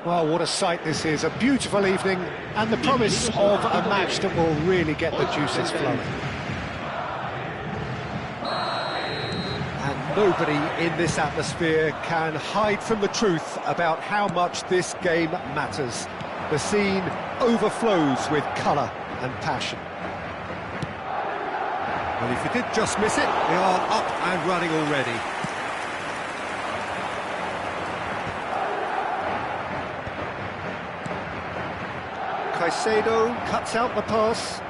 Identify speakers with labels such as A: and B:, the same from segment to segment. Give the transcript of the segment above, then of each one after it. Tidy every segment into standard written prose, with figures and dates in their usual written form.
A: Well, what a sight this is, a beautiful evening and the promise of a match that will really get the juices flowing. And nobody in this atmosphere can hide from the truth about how much this game matters. The scene overflows with colour and passion.
B: Well, if you did just miss it, they are up and running already.
A: Caicedo cuts out the pass.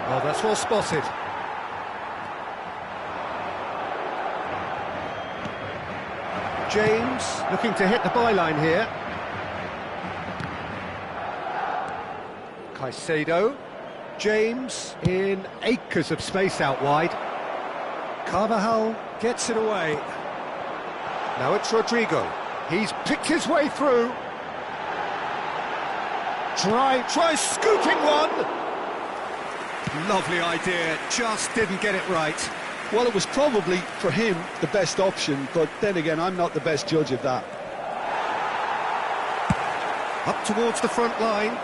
A: Well, that's well spotted. James looking to hit the byline here. Caicedo. James in acres of space out wide. Carvajal gets it away. Now it's Rodrigo. He's picked his way through. Try scooping one.
B: Lovely idea, just didn't get it right.
C: Well, it was probably, for him, the best option, but then again, I'm not the best judge of that.
B: Up towards the front line.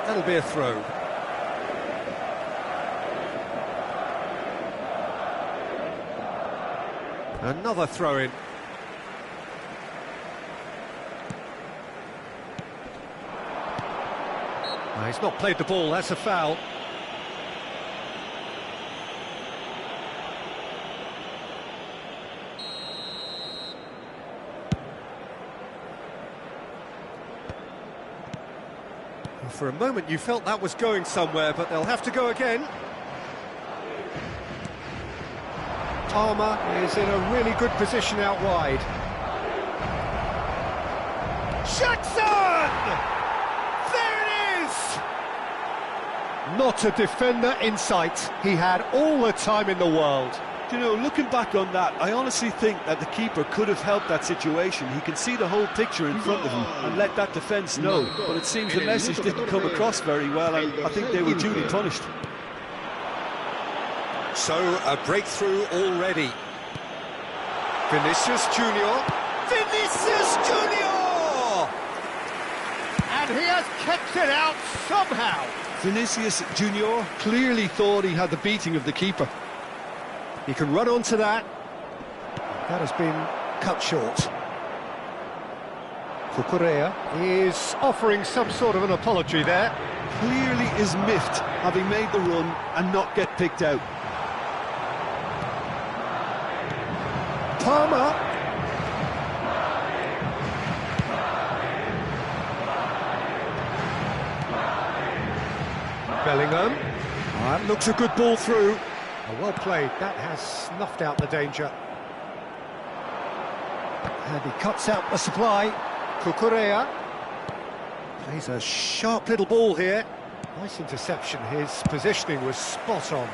B: That'll be a throw. Another throw-in.
A: He's not played the ball, that's a foul.
B: For a moment you felt that was going somewhere, but they'll have to go again.
A: Palmer is in a really good position out wide. Jackson! Not a defender in sight. He had all the time in the world.
C: You know, looking back on that, I honestly think that the keeper could have helped that situation. He can see the whole picture in front of him and let that defence know. But it seems the message didn't come across very well, and I think they were duly punished.
B: So, a breakthrough already. Vinicius Junior. Vinicius Junior!
A: has kept it out somehow.
C: Vinicius Junior clearly thought he had the beating of the keeper.
A: He can run onto that. That has been cut short. Cucurella is offering some sort of an apology there.
C: Clearly is miffed, having made the run and not get picked out.
A: Palmer. Bellingham. That looks a good ball through. Oh, well played. That has snuffed out the danger. And he cuts out the supply. Cucurella plays a sharp little ball here. Nice interception. His positioning was spot on.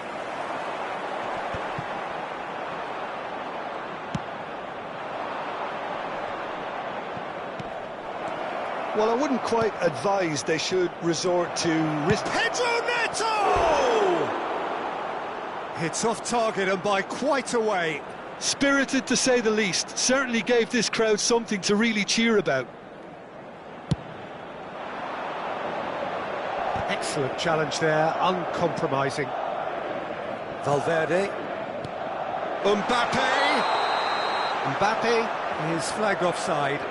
C: Well, I wouldn't quite advise they should resort to risk.
A: Pedro Neto! Hits off target and by quite a way.
C: Spirited to say the least. Certainly gave this crowd something to really cheer about.
A: Excellent challenge there, uncompromising. Valverde. Mbappe is flagged offside.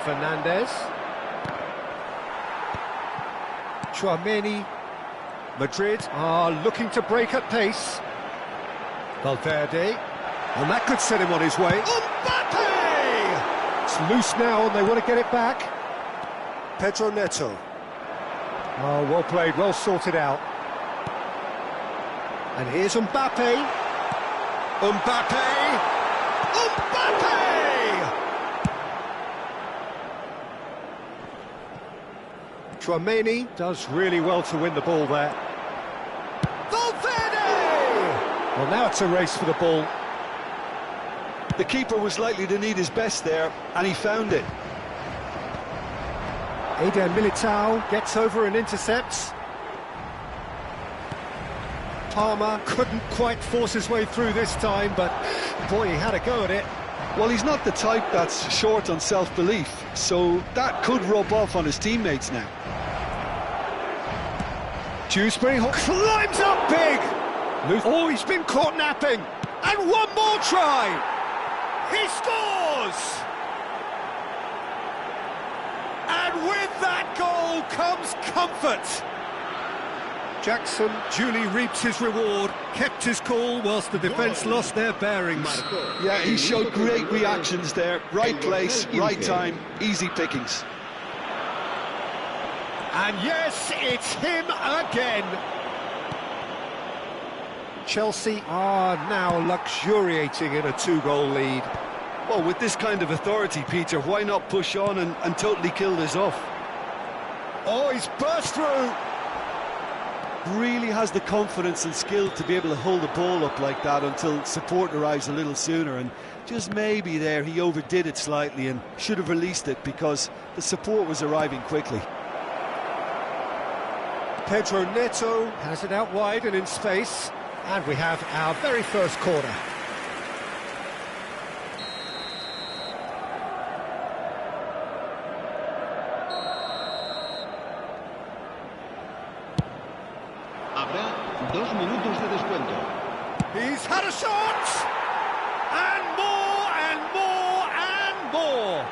A: Fernandez. Tchouaméni. Madrid are looking to break at pace. Valverde. And that could set him on his way. Mbappe! It's loose now and they want to get it back. Pedro Neto. Oh, well played, well sorted out. And here's Mbappe. Mbappe! Tchouaméni does really well to win the ball there. Valverde! Well, now it's a race for the ball.
C: The keeper was likely to need his best there, and he found it.
A: Eder Militao gets over and intercepts. Palmer couldn't quite force his way through this time, but boy, he had a go at it.
C: Well, he's not the type that's short on self-belief, so that could rub off on his teammates now.
A: Dewsbury climbs up big! Oh, he's been caught napping! And one more try! He scores! And with that goal comes comfort! Jackson duly reaped his reward, kept his cool whilst the defence lost their bearings.
C: Yeah, he showed great reactions there. Right place, right time, easy pickings.
A: And yes, it's him again. Chelsea are now luxuriating in a two-goal lead.
C: Well, with this kind of authority, Peter, why not push on and totally kill this off?
A: Oh, he's burst through.
C: Really has the confidence and skill to be able to hold the ball up like that until support arrives a little sooner, and just maybe there he overdid it slightly and should have released it because the support was arriving quickly.
A: Pedro Neto has it out wide and in space, and we have our very first corner.
D: Habrá 2 minutos de descuento.
A: He's had a shot! And more and more and more!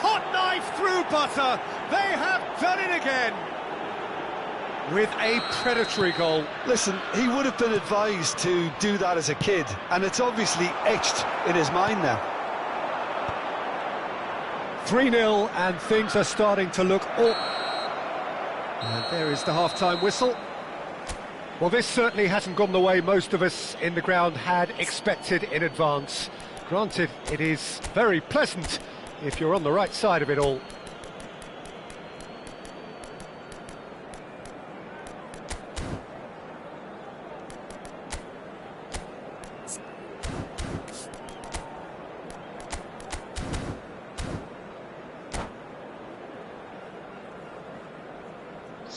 A: Hot knife through butter, they have done it again! With a predatory goal.
C: Listen, he would have been advised to do that as a kid, and it's obviously etched in his mind now.
A: 3-0, and things are starting to look all... And there is the half-time whistle. Well, this certainly hasn't gone the way most of us in the ground had expected in advance. Granted, it is very pleasant if you're on the right side of it all.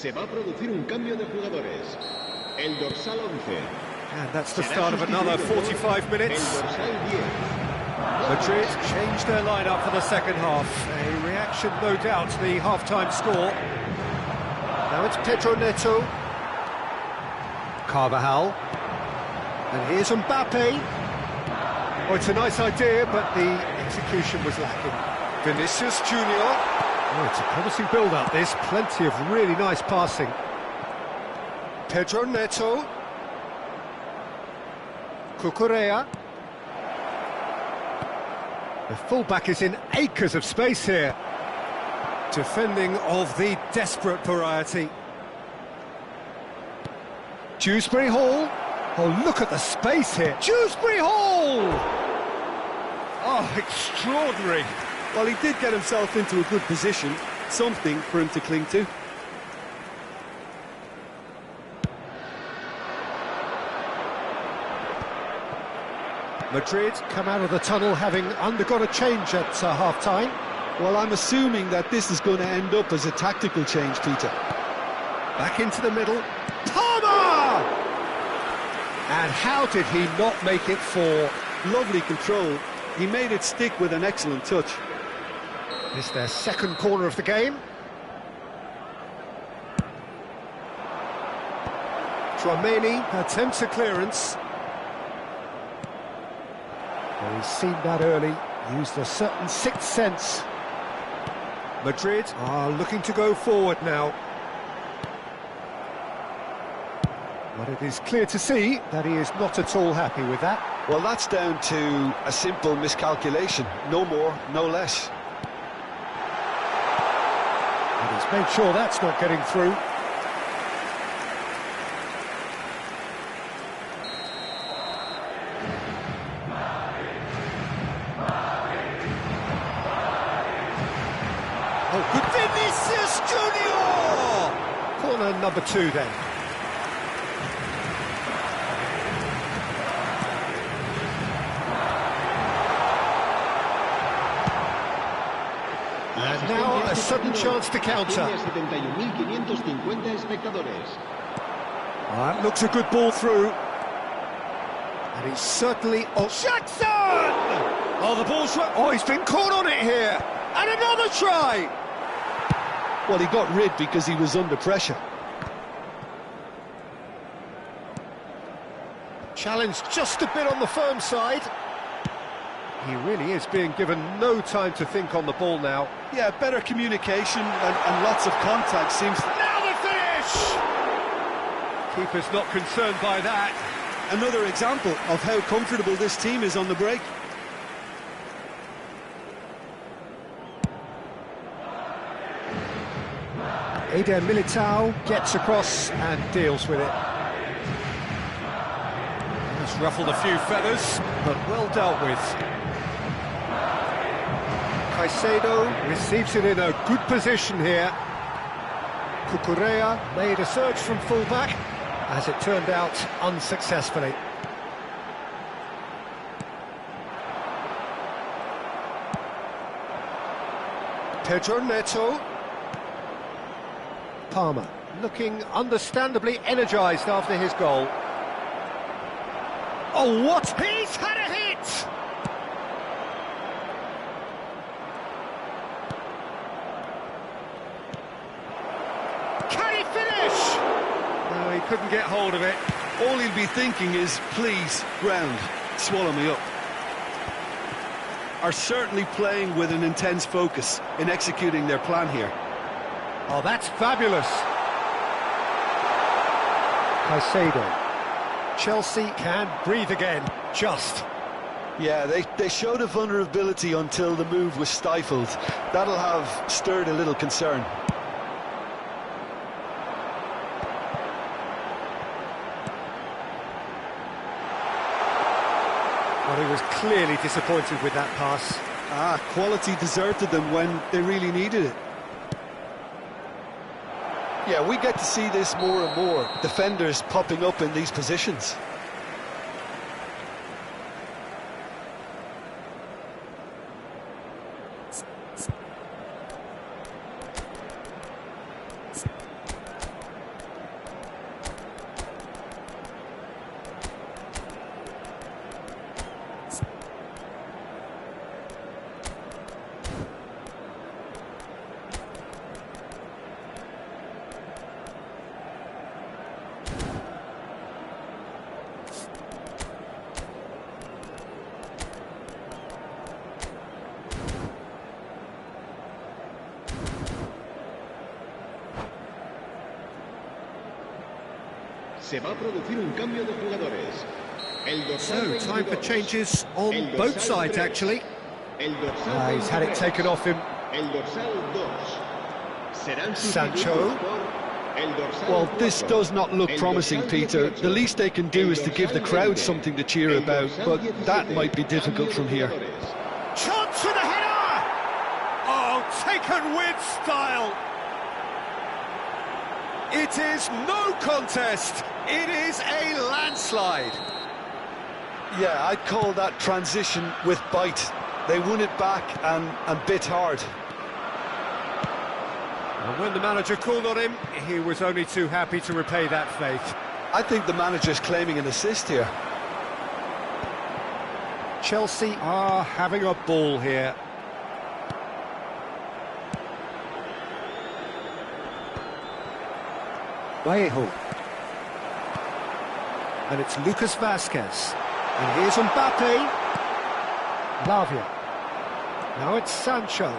D: Se va a producir un cambio de jugadores. El dorsal 11.
B: And that's the start of another 45
D: El
B: minutes.
D: dorsal 10.
B: Madrid changed their lineup for the second half. A reaction, no doubt, to the half-time score.
A: Now it's Pedro Neto. Carvajal. And here's Mbappe.
B: Oh, it's a nice idea, but the execution was lacking. Vinicius Junior.
A: Oh, it's a promising build-up, this. Plenty of really nice passing.
B: Pedro Neto.
A: Cucurella. The fullback is in acres of space here.
B: Defending of the desperate variety.
A: Dewsbury Hall. Oh, look at the space here. Dewsbury Hall!
B: Oh, extraordinary.
C: Well, he did get himself into a good position, something for him to cling to.
A: Madrid come out of the tunnel having undergone a change at half-time.
C: Well, I'm assuming that this is going to end up as a tactical change, Peter.
B: Back into the middle.
A: Palmer! And how did he not make it four?
C: Lovely control. He made it stick with an excellent touch.
A: It's their second corner of the game.
B: Tchouameni attempts a clearance.
A: Well, he's seen that early, used a certain sixth sense.
B: Madrid are looking to go forward now.
A: But it is clear to see that he is not at all happy with that.
C: Well, that's down to a simple miscalculation. No more, no less.
A: And he's made sure that's not getting through.
B: Oh, good Vinicius Junior!
A: Corner number 2 then. And now a sudden chance to counter.
B: That looks a good ball through. And he's certainly... Oh,
A: Jackson!
B: oh, the ball's... Oh, he's been caught on it here. And another try!
C: Well, he got rid because he was under pressure.
A: Challenged just a bit on the firm side.
B: He really is being given no time to think on the ball now.
C: Yeah, better communication and lots of contact seems...
B: Now the finish! Keeper's not concerned by that.
C: Another example of how comfortable this team is on the break.
A: Eder Militao gets across and deals with it.
B: It's ruffled a few feathers, but well dealt with.
A: Caicedo receives it in a good position here. Cucurella made a search from fullback, as it turned out unsuccessfully.
B: Pedro Neto.
A: Palmer looking understandably energised after his goal.
B: Oh, what?
A: He's had a hit! Can he finish?
B: No, he couldn't get hold of it.
C: All he'll be thinking is, please, ground, swallow me up. Are certainly playing with an intense focus in executing their plan here.
A: Oh, that's fabulous. Caicedo. Chelsea can breathe again, just.
C: Yeah, they showed a vulnerability until the move was stifled. That'll have stirred a little concern.
A: Well, he was clearly disappointed with that pass.
C: Quality deserted them when they really needed it. Yeah, we get to see this more and more. Defenders popping up in these positions.
D: Se va a producir un cambio de jugadores.
A: So, time for changes on both sides, actually. He's had it taken off him. Sancho.
C: Well, this does not look promising, Peter. The least they can do is to give the crowd something to cheer about, but that might be difficult from here.
B: Chance for the header! Oh, taken with style! It is no contest. It is a landslide.
C: Yeah, I'd call that transition with bite. They won it back and bit hard.
B: And when the manager called on him, he was only too happy to repay that faith.
C: I think the manager's claiming an assist here.
B: Chelsea are having a ball here.
A: Vallejo. And it's Lucas Vasquez. And here's Mbappe. Lavia. Now it's Sancho.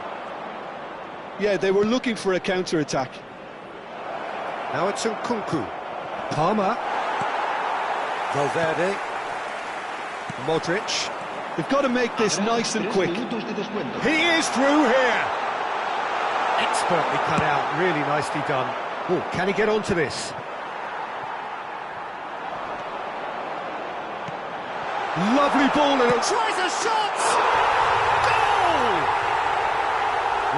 C: Yeah, they were looking for a counter-attack.
A: Now it's Nkunku. Palmer. Valverde. Modric.
C: They've got to make this nice and quick.
B: He is through here. Expertly cut out, really nicely done.
A: Oh, can he get onto this?
B: Lovely ball and tries a shot!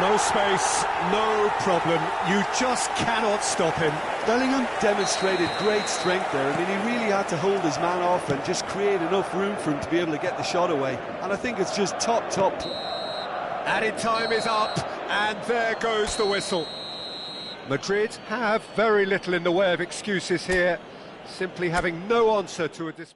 B: Goal! No space, no problem. You just cannot stop him.
C: Bellingham demonstrated great strength there. I mean, he really had to hold his man off and just create enough room for him to be able to get the shot away. And I think it's just top.
B: Added time is up, and there goes the whistle.
A: Madrid have very little in the way of excuses here, simply having no answer to a display.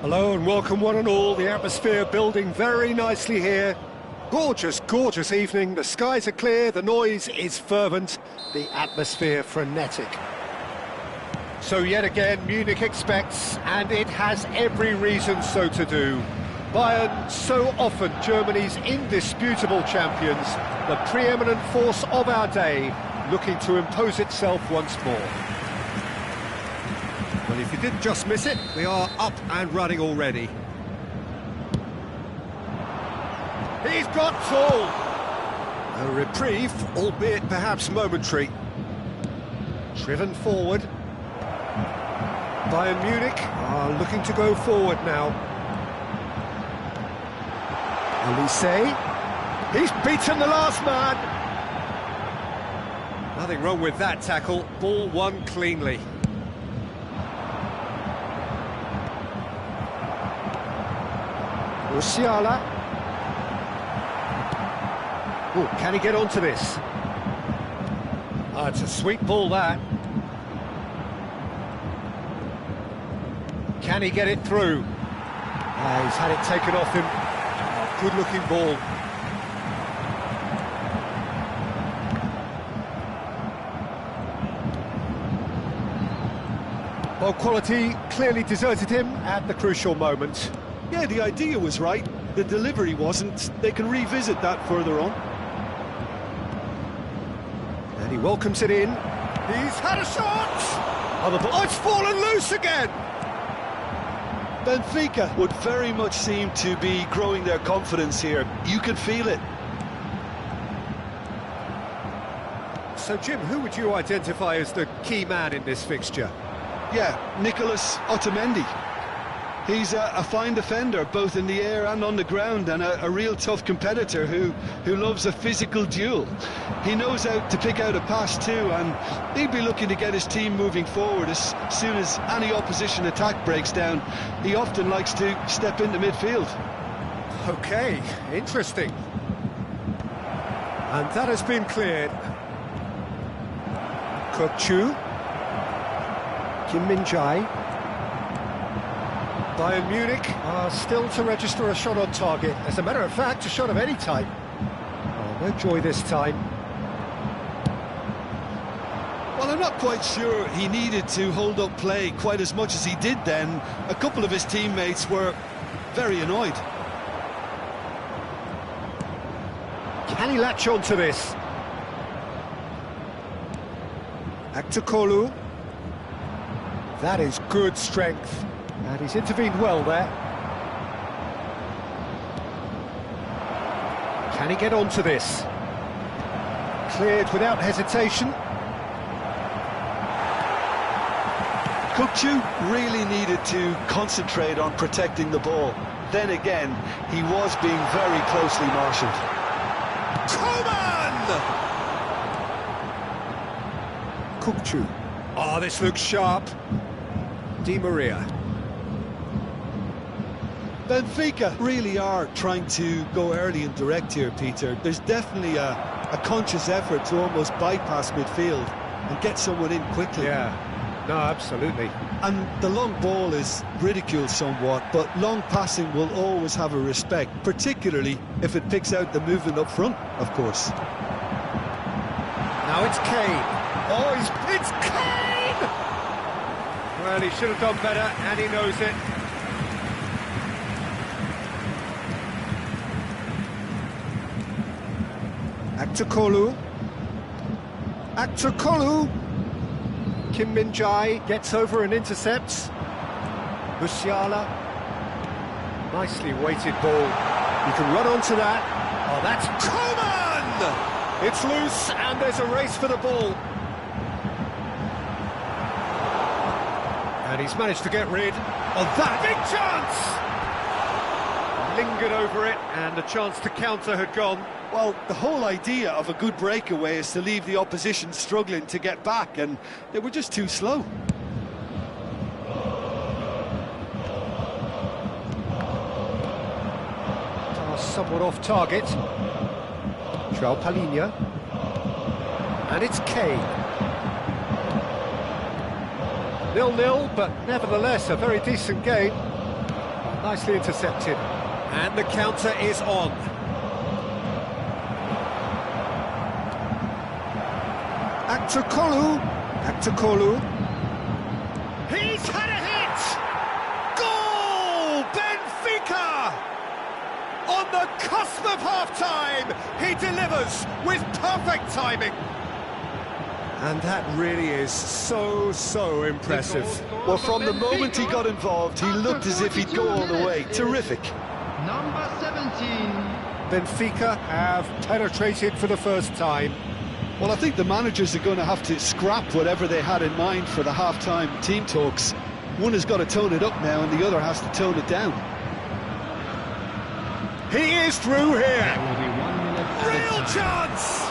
A: Hello and welcome one and all. The atmosphere building very nicely here. Gorgeous, gorgeous evening. The skies are clear, the noise is fervent, the atmosphere frenetic. So yet again, Munich expects, and it has every reason so to do. Bayern, so often Germany's indisputable champions, the preeminent force of our day, looking to impose itself once more.
B: Well, if you didn't just miss it, we are up and running already.
A: He's got full!
B: A reprieve, albeit perhaps momentary.
A: Driven forward. Bayern Munich are looking to go forward now. Elise. He's beaten the last man!
B: Nothing wrong with that tackle, ball won cleanly.
A: Musiala. Oh, can he get onto this? It's a sweet ball, that. Can he get it through? He's had it taken off him. Good-looking ball. Well, quality clearly deserted him at the crucial moment.
C: Yeah, the idea was right, the delivery wasn't. They can revisit that further on.
A: And he welcomes it in. He's had a shot! Oh, it's fallen loose again!
C: Benfica would very much seem to be growing their confidence here. You can feel it.
B: So, Jim, who would you identify as the key man in this fixture?
C: Yeah, Nicolas Otamendi. He's a fine defender, both in the air and on the ground, and a real tough competitor who loves a physical duel. He knows how to pick out a pass too, and he'd be looking to get his team moving forward as soon as any opposition attack breaks down. He often likes to step into midfield.
A: Okay, interesting. And that has been cleared. Kokchu. Kim Min-jae. Bayern Munich are still to register a shot on target. As a matter of fact, a shot of any type. Oh, no joy this time.
C: Well, I'm not quite sure he needed to hold up play quite as much as he did then. A couple of his teammates were very annoyed.
A: Can he latch on to this? Aktukolu. That is good strength. And he's intervened well there. Can he get onto this? Cleared without hesitation.
C: Kokchu really needed to concentrate on protecting the ball. Then again, he was being very closely marshalled.
B: Coman!
A: Kokchu.
B: Oh, this looks sharp. Di Maria.
C: Benfica really are trying to go early and direct here, Peter. There's definitely a conscious effort to almost bypass midfield and get someone in quickly.
A: Yeah, no, absolutely.
C: And the long ball is ridiculed somewhat, but long passing will always have a respect, particularly if it picks out the movement up front, of course.
A: Now it's Kane. Oh, it's Kane! Well, he should have done better, and he knows it. Aktukolu. Aktukolu. Kim Min-jae gets over and intercepts. Musiala. Nicely weighted ball. You can run onto that. Oh, that's Coman! It's loose, and there's a race for the ball. And he's managed to get rid of that big chance! Lingered over it, and the chance to counter had gone.
C: Well, the whole idea of a good breakaway is to leave the opposition struggling to get back, and they were just too slow.
A: Somewhat off target. Joao Palhinha. And it's Kane. 0-0, but nevertheless a very decent game. Nicely intercepted.
B: And the counter is on.
A: Aktukolu.
B: He's had a hit! Goal! Benfica! On the cusp of half-time, he delivers with perfect timing. And that really is so impressive.
C: Well, from the moment he got involved, he looked as if he'd go all the way. Terrific.
D: Number 17.
A: Benfica have penetrated for the first time.
C: Well, I think the managers are going to have to scrap whatever they had in mind for the half-time team talks. One has got to tone it up now, and the other has to tone it down.
B: He is through here.
D: There will be 1 minute added
B: Real
D: time.
B: chance!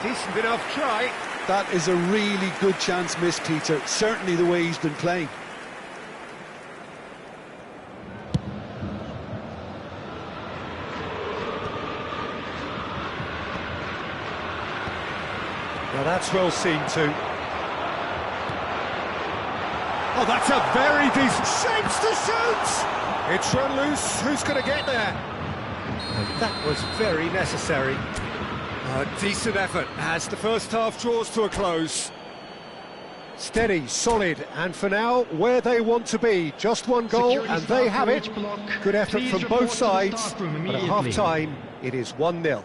A: Decent enough try.
C: That is a really good chance missed, Peter. Certainly the way he's been playing.
B: Now that's well seen too. Oh, that's a very decent shapes to shoot! It's run loose, who's going to get there?
A: And that was very necessary.
B: A decent effort as the first half draws to a close.
A: Steady, solid, and for now, where they want to be. Just one goal,
D: Security
A: and
D: staff
A: they have
D: for
A: it.
D: each block.
A: Good effort
D: Please
A: from
D: report
A: both
D: to the
A: sides,
D: staff room
A: but at
D: immediately.
A: half-time, it is 1-0.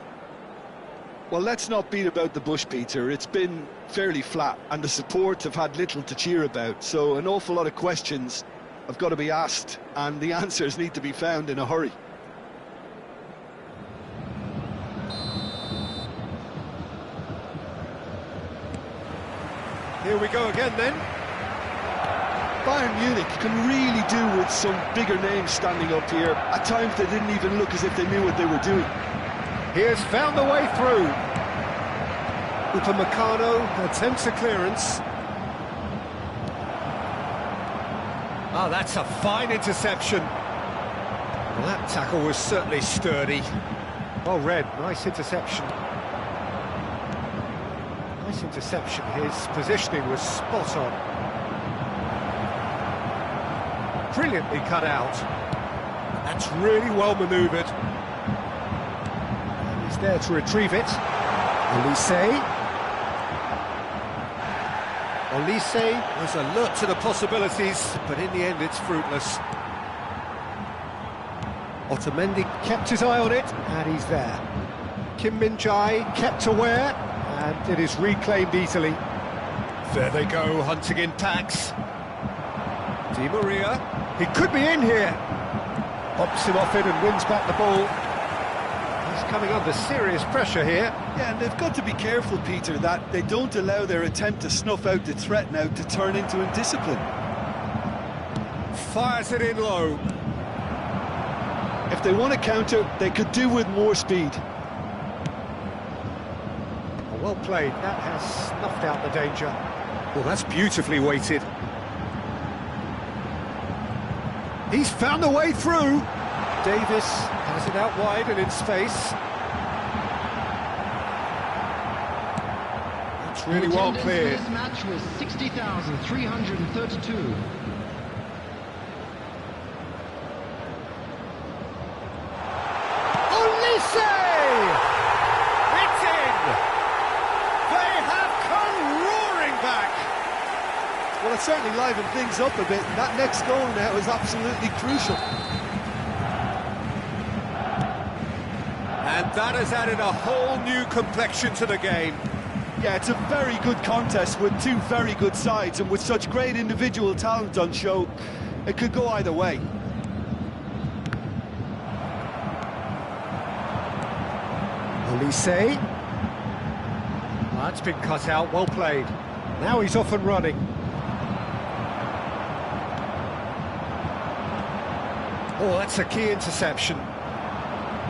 C: Well, let's not beat about the bush, Peter. It's been fairly flat, and the support have had little to cheer about. So an awful lot of questions have got to be asked, and the answers need to be found in a hurry.
B: Here we go again then.
C: Bayern Munich can really do with some bigger names standing up here. At times they didn't even look as if they knew what they were doing.
A: He has found the way through. Upamecano attempts a clearance.
B: Ah, that's a fine interception. Well, that tackle was certainly sturdy.
A: Well read, nice interception. Nice interception, his positioning was spot on. Brilliantly cut out.
B: That's really well manoeuvred.
A: And he's there to retrieve it. Olise
B: Was alert to the possibilities, but in the end it's fruitless.
A: Otamendi kept his eye on it, and he's there. Kim Min-jae kept aware, and it is reclaimed easily.
B: There they go, hunting in packs. Di Maria.
A: He could be in here. Pops him off it and wins back the ball. He's coming under serious pressure here.
C: Yeah, and they've got to be careful, Peter, that they don't allow their attempt to snuff out the threat now to turn into indiscipline.
B: Fires it in low.
C: If they want to counter, they could do with more speed.
A: Well played, that has snuffed out the danger.
B: Well, that's beautifully weighted.
A: He's found a way through. Davis has it out wide and in space.
B: That's really well
D: Attendance
B: cleared.
D: for this match was 60,332.
A: Olise!
B: It's in! They have come roaring back!
C: Well, it certainly livened things up a bit, and that next goal now is absolutely crucial.
B: And that has added a whole new complexion to the game.
C: Yeah, it's a very good contest with two very good sides, and with such great individual talent on show, it could go either way.
A: Olise. That's been cut out, well played. Now he's off and running.
B: Oh, that's a key interception.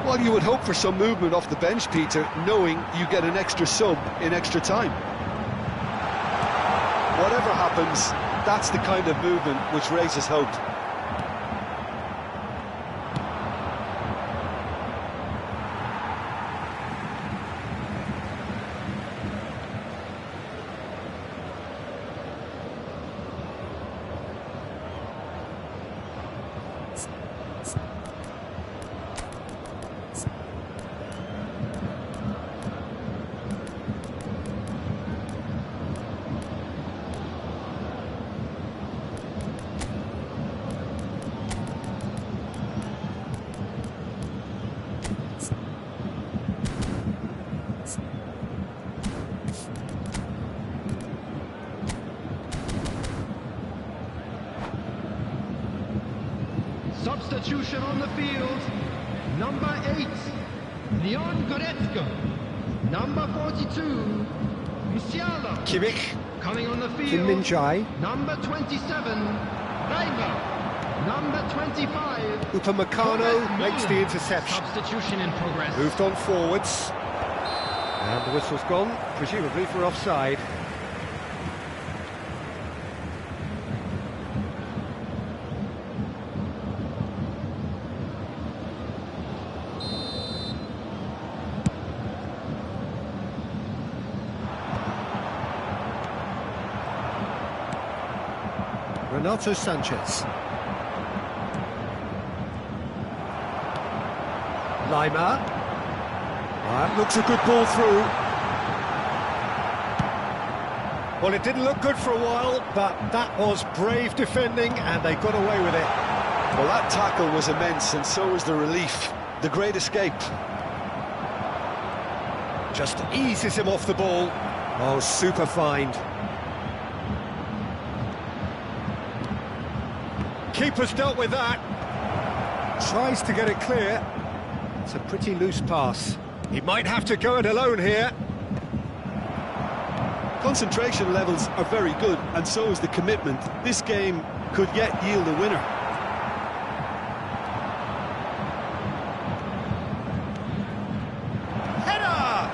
C: Well, you would hope for some movement off the bench, Peter, knowing you get an extra sub in extra time. Whatever happens, that's the kind of movement which raises hope.
E: Substitution on the field. Number 8, Leon Goretzka. Number 42, Musiala.
A: Kimmich.
E: Coming on the
A: Kim
E: field.
A: Min-jae.
E: Number 27, Reimer. Number 25,
A: Upamecano makes the interception.
E: Substitution in progress.
A: Moved on forwards. And the whistle's gone, presumably for offside. Renato Sanchez. Lima. That looks a good ball through. Well, it didn't look good for a while, but that was brave defending, and they got away with it.
C: Well, that tackle was immense, and so was the relief. The great escape.
A: Just eases him off the ball. Oh, super find. Keeper's dealt with that. Tries to get it clear. It's a pretty loose pass. He might have to go it alone here.
C: Concentration levels are very good, and so is the commitment. This game could yet yield a winner.
A: Header!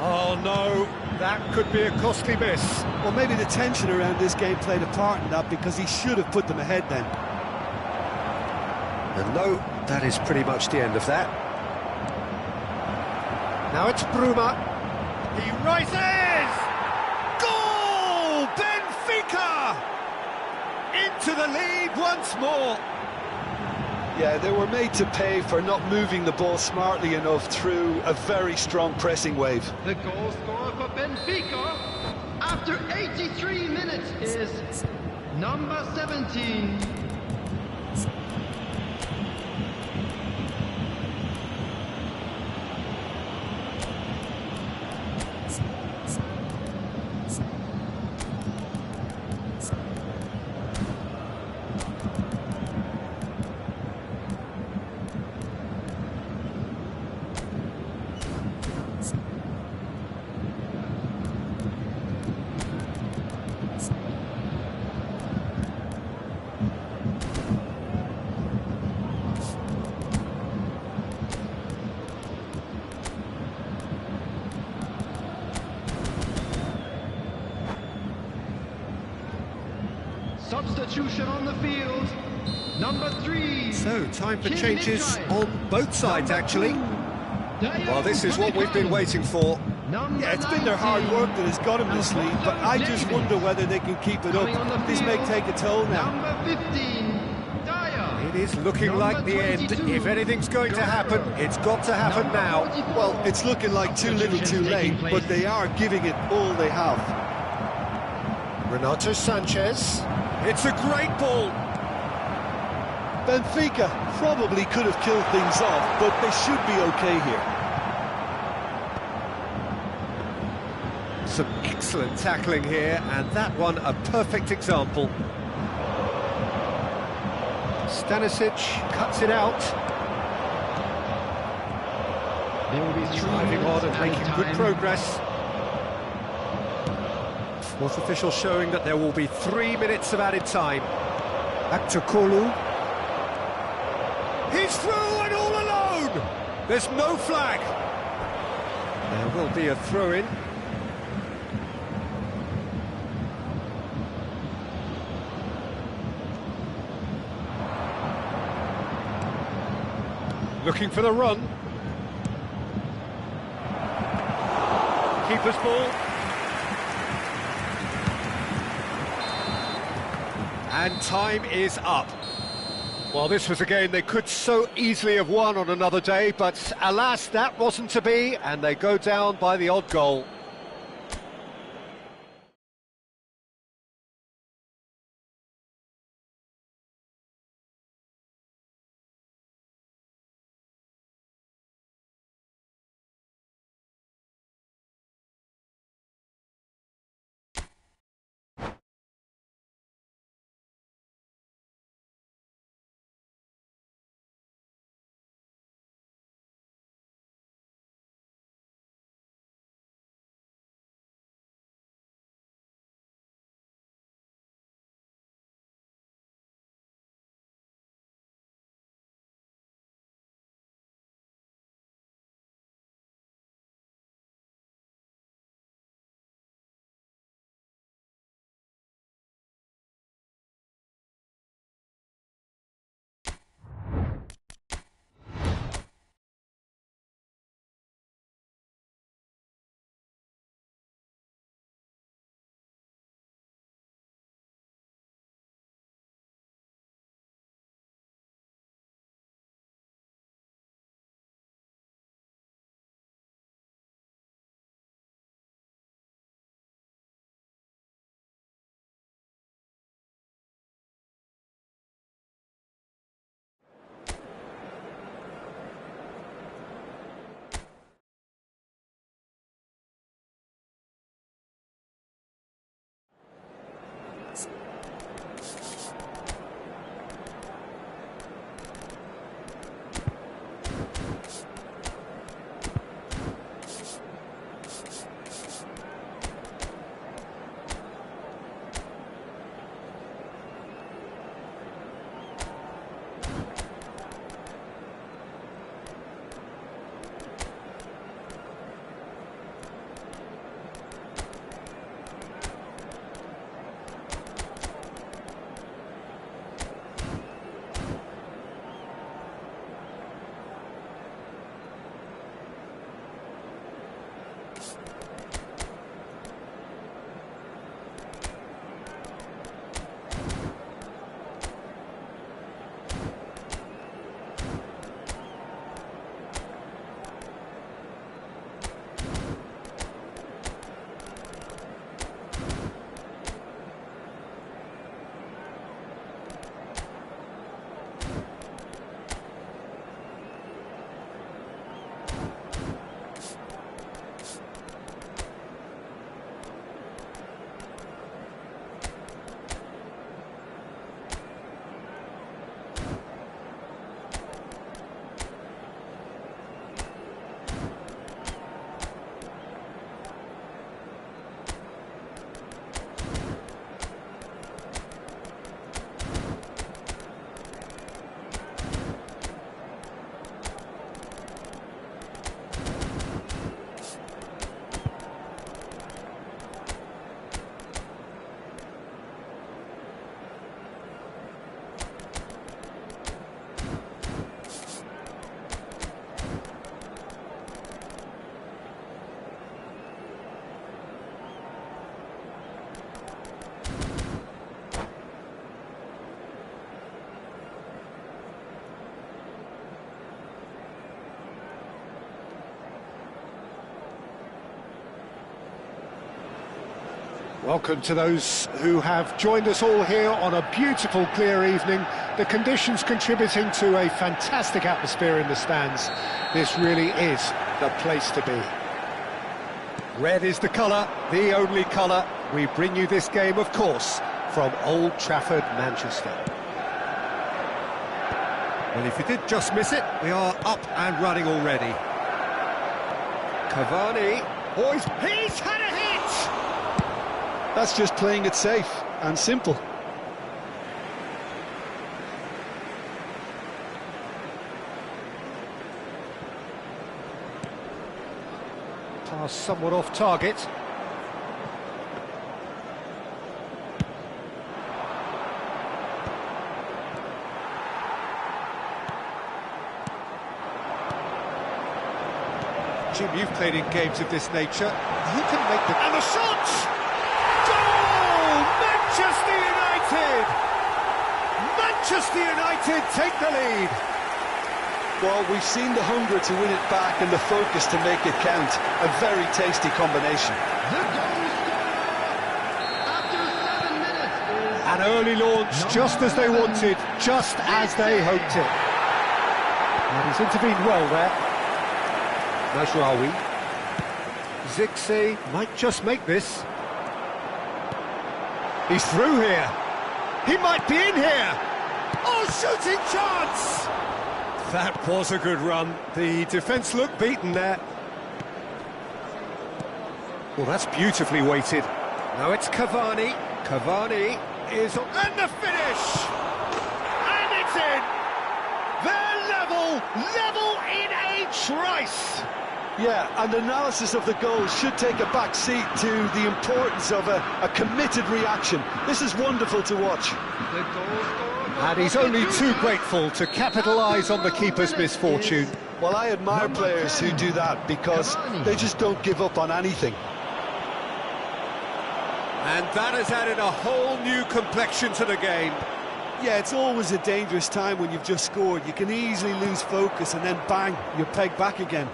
A: Oh no, that could be a costly miss.
C: Well, maybe the tension around this game played a part in that, because he should have put them ahead then.
A: And no, that is pretty much the end of that. Now it's Bruma. He rises! Goal! Benfica! Into the lead once more.
C: Yeah, they were made to pay for not moving the ball smartly enough through a very strong pressing wave.
E: The goal scorer for Benfica after 83 minutes is number 17. Substitution on the field. Number 3.
A: So, time for changes on both sides, actually. Well, this is what we've been waiting for.
C: Yeah, it's been their hard work that has got them this lead, but I just wonder whether they can keep it up. This may take a toll now.
E: Number 15, Dyer.
A: It is looking like the end. If anything's going to happen, it's got to happen now.
C: Well, it's looking like too little too late, but they are giving it all they have.
A: Renato Sanchez. It's a great ball.
C: Benfica probably could have killed things off, but they should be okay here.
A: Some excellent tackling here, and that one a perfect example. Stanisic cuts it out.
E: There will be 3
A: Driving
E: minutes
A: on and
E: added
A: making good
E: time.
A: progress. Fourth official showing that there will be 3 minutes of added time. Back to Kolu. He's through and all alone! There's no flag. There will be a throw-in. Looking for the run. Keeper's ball. And time is up. Well, this was a game they could so easily have won on another day, but alas, that wasn't to be, and they go down by the odd goal. Welcome to those who have joined us all here on a beautiful, clear evening. The conditions contributing to a fantastic atmosphere in the stands. This really is the place to be. Red is the colour, the only colour. We bring you this game, of course, from Old Trafford, Manchester.
B: Well, if you did just miss it, we are up and running already. Cavani, boys, he's had a hit!
C: That's just playing it safe and simple.
A: Pass somewhat off target.
B: Jim, you've played in games of this nature. Who can make the...
A: And the shot! Goal! Manchester United! Manchester United take the lead.
C: Well, we've seen the hunger to win it back and the focus to make it count. A very tasty combination.
E: The goal scorer after 7 minutes is...
A: An early launch, just as they wanted, just as they hoped it. And he's intervened well there. Majraoui. Zixi might just make this. He's through here. He might be in here. Oh, shooting chance!
B: That was a good run. The defence looked beaten there.
A: Well, that's beautifully weighted.
B: Now it's Cavani. Cavani is on...
A: And the finish! And it's in! They're level in a trice!
C: Yeah, and analysis of the goal should take a back seat to the importance of a committed reaction. This is wonderful to watch.
E: The goal scorer...
A: And he's only too grateful to capitalise on the keeper's misfortune.
C: Well, I admire players who do that because they just don't give up on anything.
B: And that has added a whole new complexion to the game.
C: Yeah, it's always a dangerous time when you've just scored. You can easily lose focus and then bang, you're pegged back again.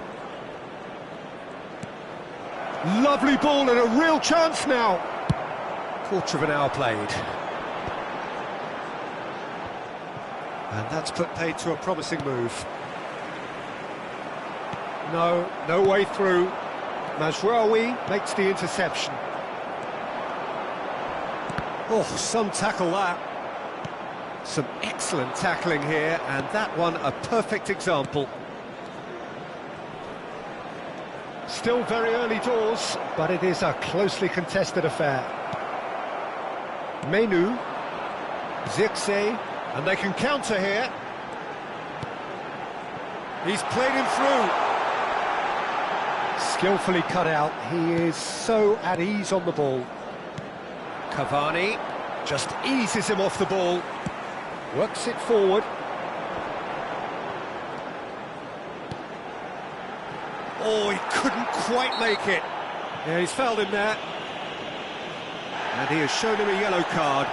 A: Lovely ball and a real chance now.
B: Quarter of an hour played. And that's put paid to a promising move.
A: No way through. Majraoui makes the interception.
B: Oh, some tackle that. Some excellent tackling here, and that one a perfect example.
A: Still very early doors, but it is a closely contested affair. Menu, Zixi,
B: and they can counter here. He's played him through.
A: Skillfully cut out. He is so at ease on the ball.
B: Cavani just eases him off the ball.
A: Works it forward.
B: Oh, he couldn't quite make it. Yeah, he's fouled him there. And he has shown him a yellow card.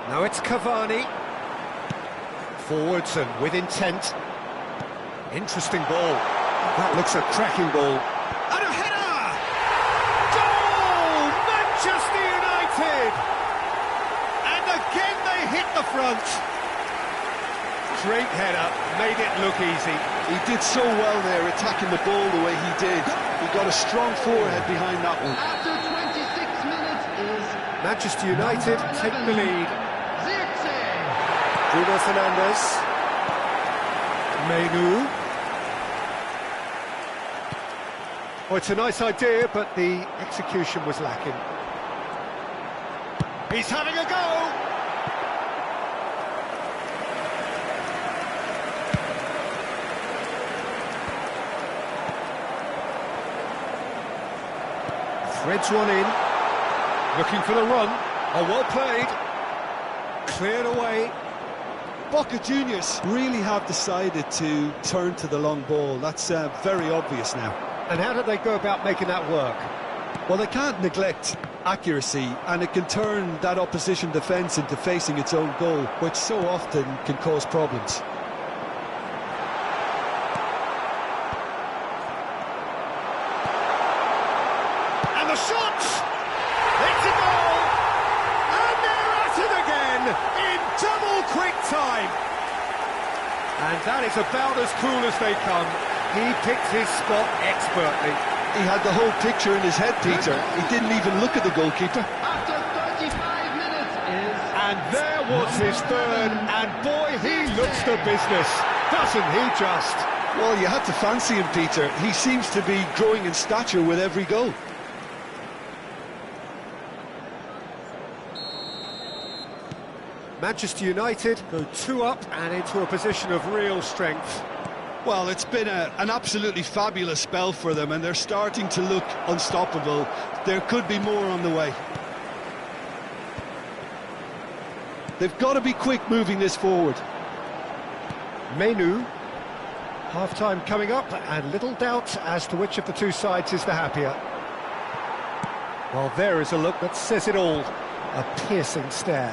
B: Now it's Cavani.
A: Forwards and with intent.
B: Interesting ball. That looks a cracking ball. And a header!
A: Goal! Manchester United! And again they hit the front.
B: Great header, made it look easy.
C: He did so well there, attacking the ball the way he did. He got a strong forehead behind that one.
E: After 26 minutes is...
B: Manchester United take the lead.
E: Zirkzee.
B: Bruno Fernandes.
A: Menu. Oh, it's a nice idea, but the execution was lacking.
B: He's having a go!
A: Threads one in. Looking for the run.
B: Oh, well played. Cleared away.
C: Boca Juniors really have decided to turn to the long ball. That's very obvious now.
A: And how did they go about making that work?
C: Well, they can't neglect accuracy, and it can turn that opposition defence into facing its own goal, which so often can cause problems.
A: And the shot! It's a goal! And they're at it again in double quick time! And that is about as cool as they come. He picked his spot expertly.
C: He had the whole picture in his head, Peter. He didn't even look at the goalkeeper.
E: After 35 minutes is...
A: And there was his third, and boy, he looks the business, doesn't he just?
C: Well, you had to fancy him, Peter. He seems to be growing in stature with every goal.
A: Manchester United go 2 up and into a position of real strength.
C: Well, it's been an absolutely fabulous spell for them, and they're starting to look unstoppable. There could be more on the way. They've got to be quick moving this forward.
A: Menu. Half-time coming up, and little doubt as to which of the two sides is the happier. Well, there is a look that says it all. A piercing stare.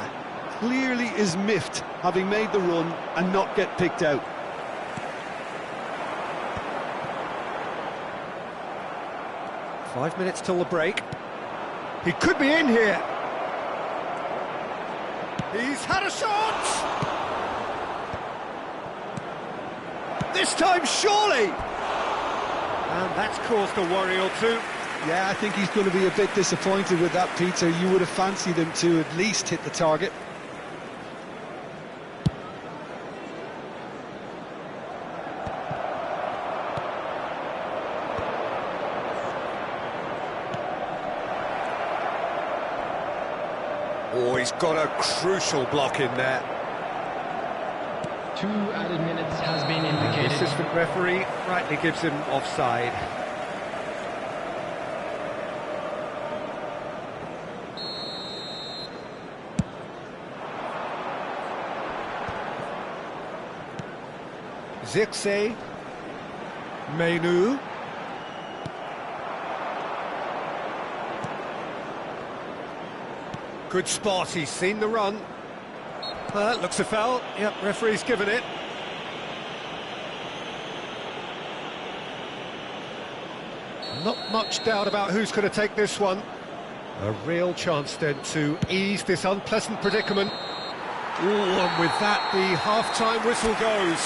C: Clearly is miffed, having made the run and not get picked out.
A: Five minutes till the break. He could be in here. He's had a shot! This time, surely! And that's caused a worry or two.
C: Yeah, I think he's going to be a bit disappointed with that, Peter. You would have fancied him to at least hit the target.
A: Oh, he's got a crucial block in there.
E: 2 added minutes has been indicated.
A: The assistant referee rightly gives him offside. Zirkzee. Menu. Good spot, he's seen the run. Looks a foul. Yep, referee's given it. Not much doubt about who's going to take this one. A real chance then to ease this unpleasant predicament. Ooh, and with that, the half-time whistle goes.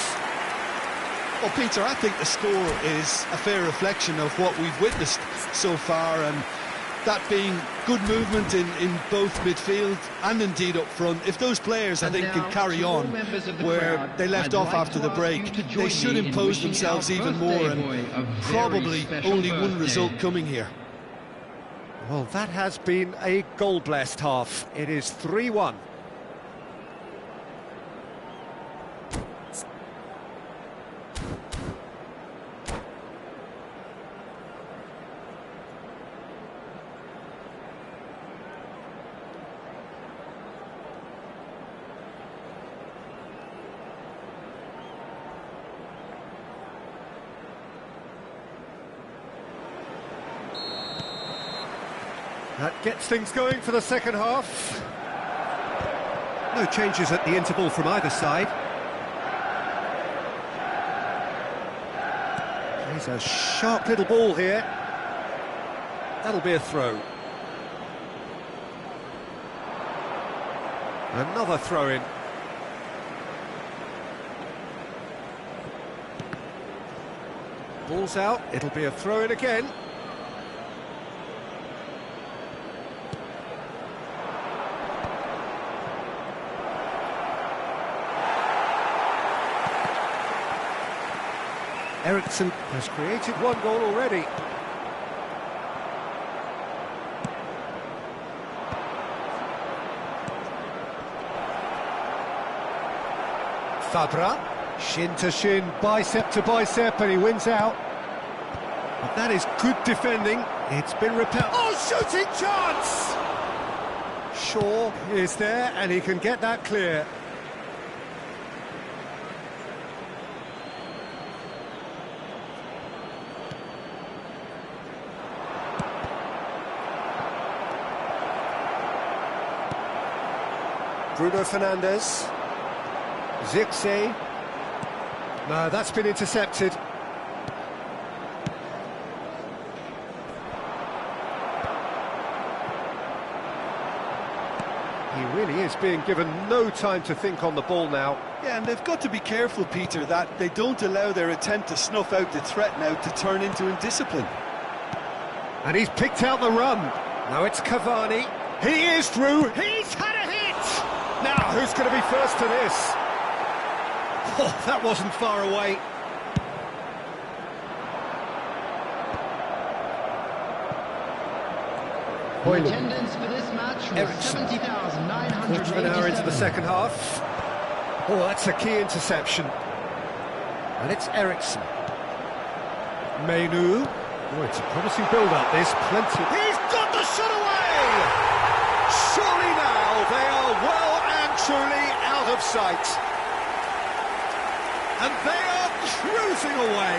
C: Well, Peter, I think the score is a fair reflection of what we've witnessed so far, and that being good movement in both midfield and indeed up front. If those players, I think, can carry on where they left off after the break, they should impose themselves even more, and probably only one result coming here.
A: Well, that has been a goal-blessed half. It is 3-1. That gets things going for the second half. No changes at the interval from either side. Here's a sharp little ball here. That'll be a throw. Another throw-in. Ball's out, it'll be a throw-in again. Eriksson has created one goal already. Fabra, shin to shin, bicep to bicep, and he wins out. But that is good defending. It's been repelled. Oh, shooting chance! Shaw is there, and he can get that clear. Bruno Fernandes. Zirkzee. No, that's been intercepted. He really is being given no time to think on the ball now.
C: Yeah, and they've got to be careful, Peter, that they don't allow their attempt to snuff out the threat now to turn into indiscipline.
A: And he's picked out the run. Now it's Cavani. He is through. He's had a hit! Now, who's going to be first to this? Oh, that wasn't far away.
E: Attendance for this match was 70,900.
A: Quarter of an hour into the second half. Oh, that's a key interception. And it's Eriksson. Mainu. Oh, it's a promising build-up, this. Plenty. He's got the shot away! Surely now they are well and truly out of sight. And they are cruising away.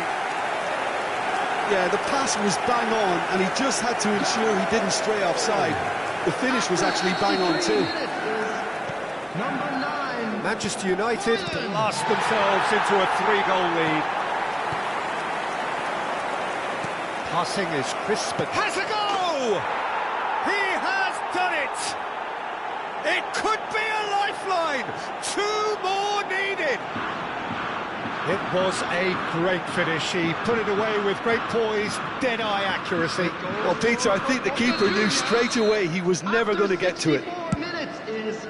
C: Yeah, the pass was bang on, and he just had to ensure he didn't stray offside. The finish was actually bang on too.
E: Number 9.
A: Manchester United blast themselves into a 3-goal lead. Passing is crisp and has a go! He has done it! It could be a lifeline! 2 more needed! It was a great finish. He put it away with great poise, dead-eye accuracy.
C: Well, Peter, I think the keeper knew straight away he was never going to get to it.
E: 64 minutes is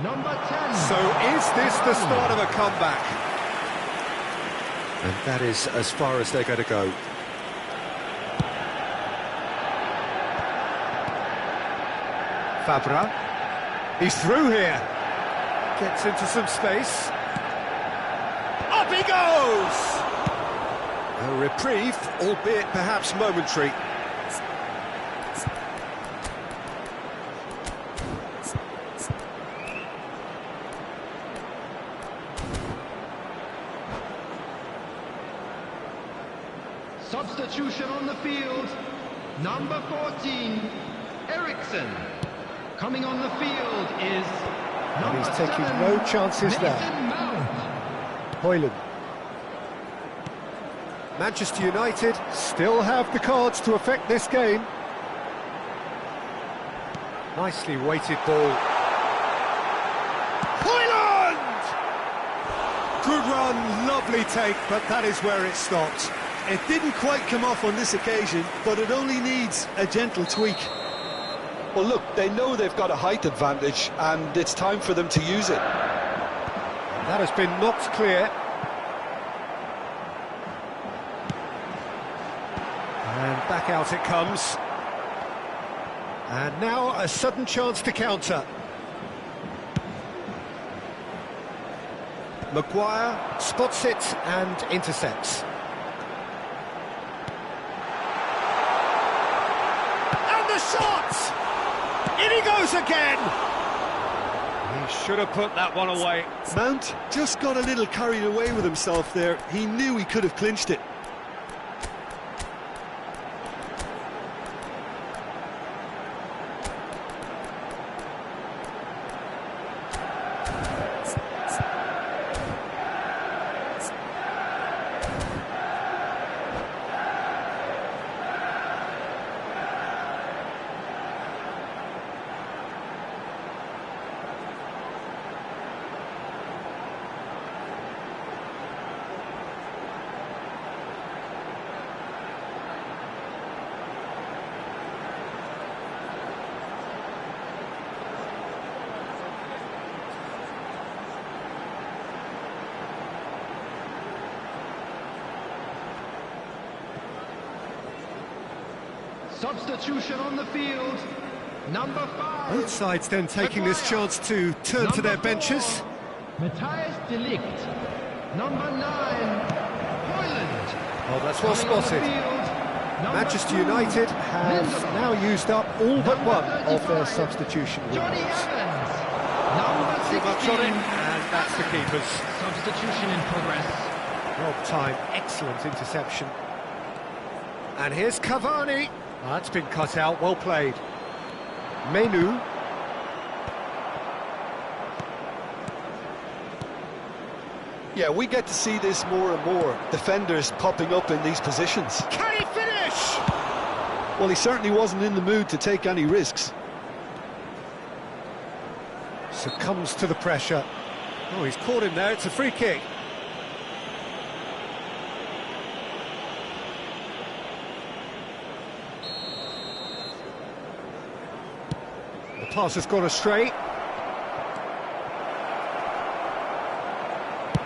E: number 10.
A: So is this the start of a comeback? And that is as far as they're going to go. Fabra. He's through here. Gets into some space. Up he goes! A reprieve, albeit perhaps momentary.
E: Substitution on the field. Number 14, Eriksson. Coming on the field is
A: And he's
E: number
A: taking
E: 7,
A: no chances there.
E: Mason Mount.
A: Højlund. Manchester United still have the cards to affect this game. Nicely weighted ball. Højlund! Good run, lovely take, but that is where it stopped.
C: It didn't quite come off on this occasion, but it only needs a gentle tweak. Well, look, they know they've got a height advantage, and it's time for them to use it.
A: That has been knocked clear. And back out it comes. And now a sudden chance to counter. Maguire spots it and intercepts. And the shot! In he goes again! He should have put that one away.
C: Mount just got a little carried away with himself there. He knew he could have clinched it.
E: Substitution on the field. Number 5.
A: Both sides then taking this chance to turn to their benches.
E: Matthias de Ligt. Number 9, Højlund.
A: Oh, that's well spotted. Manchester United have now used up all but one of their substitution
E: Johnny
A: rules.
E: Evans. Number
A: Too much on it,
E: 16.
A: and that's the keeper's.
E: Substitution in progress.
A: Well timed, excellent interception. And here's Cavani. That's been cut out, well played. Mainu.
C: Yeah, we get to see this more and more. Defenders popping up in these positions.
A: Can he finish?
C: Well, he certainly wasn't in the mood to take any risks.
A: Succumbs to the pressure. Oh, he's caught him there. It's a free kick. The pass has gone astray.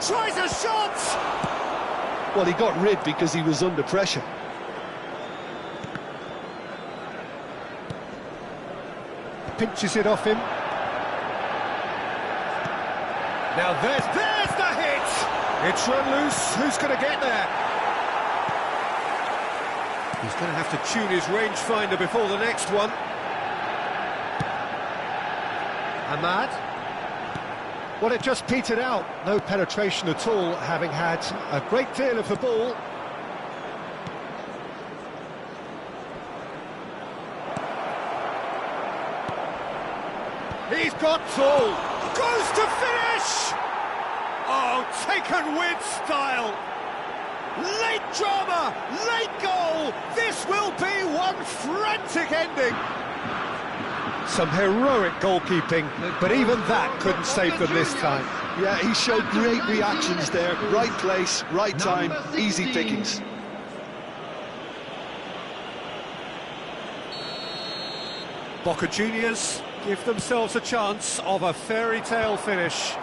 A: Tries a shot!
C: Well, he got rid because he was under pressure.
A: Pinches it off him. Now there's the hit! It's run loose. Who's going to get there? He's going to have to tune his rangefinder before the next one. Ahmad. Well, it just petered out. No penetration at all, having had a great deal of the ball. He's got full. Goes to finish! Oh, taken with style. Late drama, late goal. This will be one frantic ending. Some heroic goalkeeping, but even that couldn't save them this time.
C: Yeah, he showed great reactions there. Right place, right time, easy pickings.
A: Boca Juniors give themselves a chance of a fairy tale finish.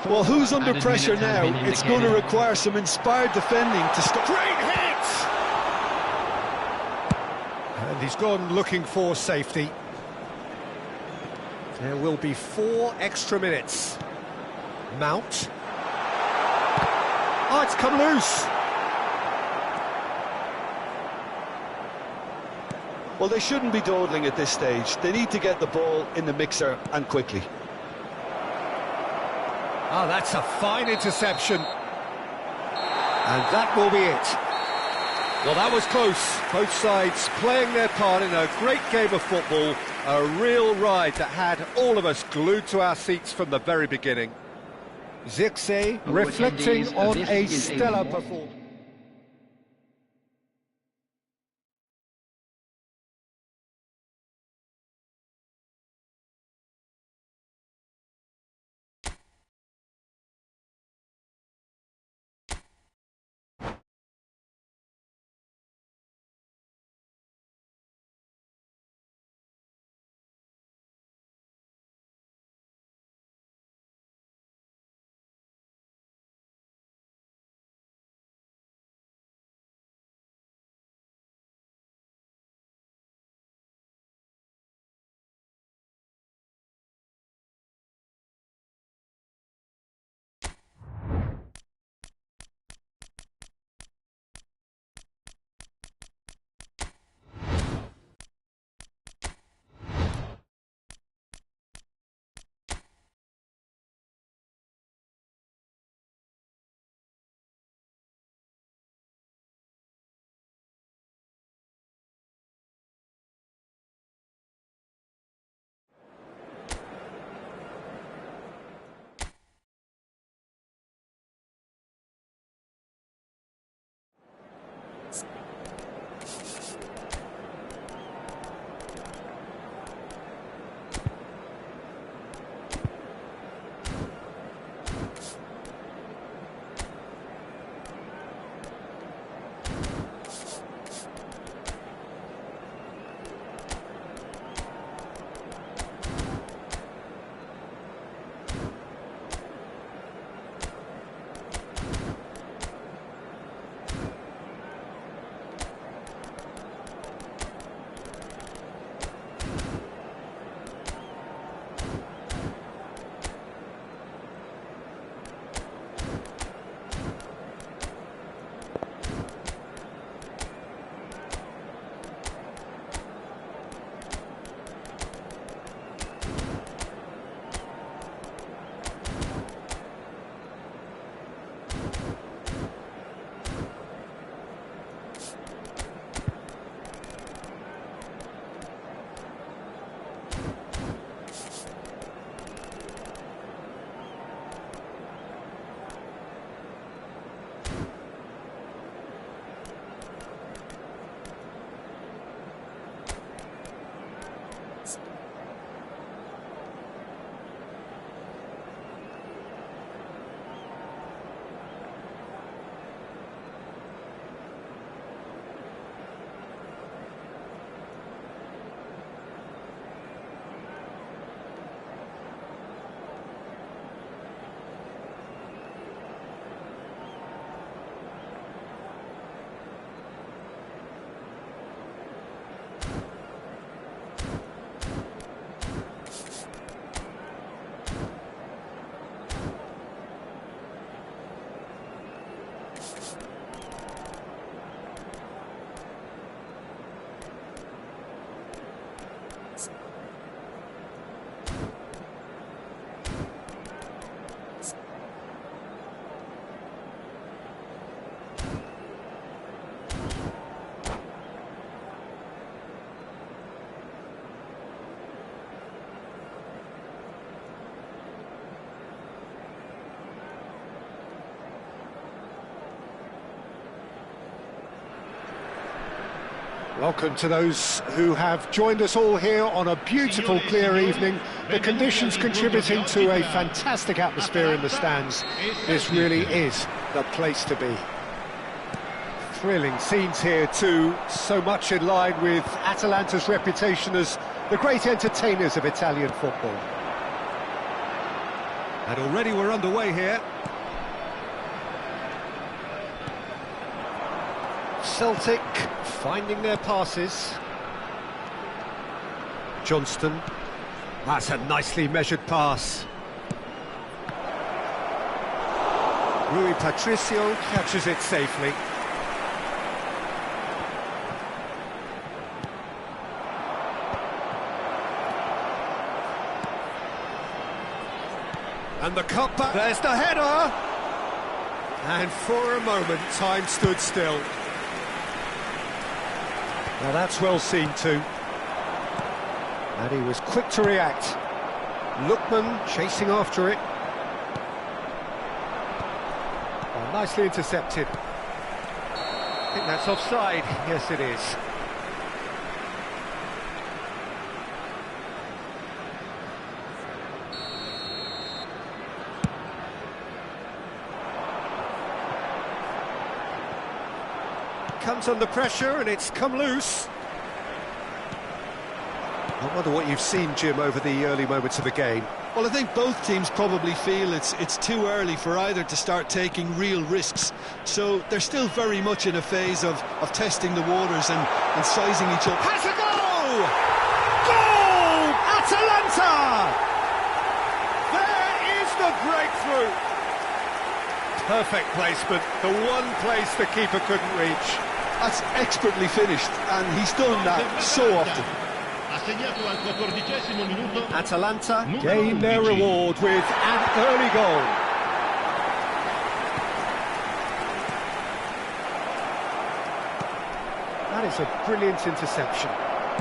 C: Well, who's under pressure now? It's going to require some inspired defending to stop.
A: Great hit! And he's gone looking for safety. There will be 4 extra minutes. Mount. Oh, it's come loose.
C: Well, they shouldn't be dawdling at this stage. They need to get the ball in the mixer and quickly.
A: Oh, that's a fine interception. And that will be it. Well, that was close. Both sides playing their part in a great game of football. A real ride that had all of us glued to our seats from the very beginning. Zirkzee reflecting on a stellar performance. Welcome to those who have joined us all here on a beautiful, clear evening. The conditions contributing to a fantastic atmosphere in the stands. This really is the place to be. Thrilling scenes here too, so much in line with Atalanta's reputation as the great entertainers of Italian football.
B: And already we're underway here.
A: Celtic finding their passes. Johnston. That's a nicely measured pass. Rui Patricio catches it safely.
B: And the cutback. There's the header. And for a moment, time stood still.
A: Now that's well seen too. And he was quick to react. Lookman chasing after it. Oh, nicely intercepted. I think that's offside. Yes, it is.
B: Comes under pressure and it's come loose.
A: I wonder what you've seen, Jim, over the early moments of the game.
C: Well, I think both teams probably feel it's too early for either to start taking real risks. So they're still very much in a phase of testing the waters and sizing each other.
B: Has a goal! Goal! Atalanta! There is the breakthrough. Perfect placement, the one place the keeper couldn't reach.
C: That's expertly finished, and he's done that so often.
A: Atalanta gain their reward with an early goal. That is a brilliant interception.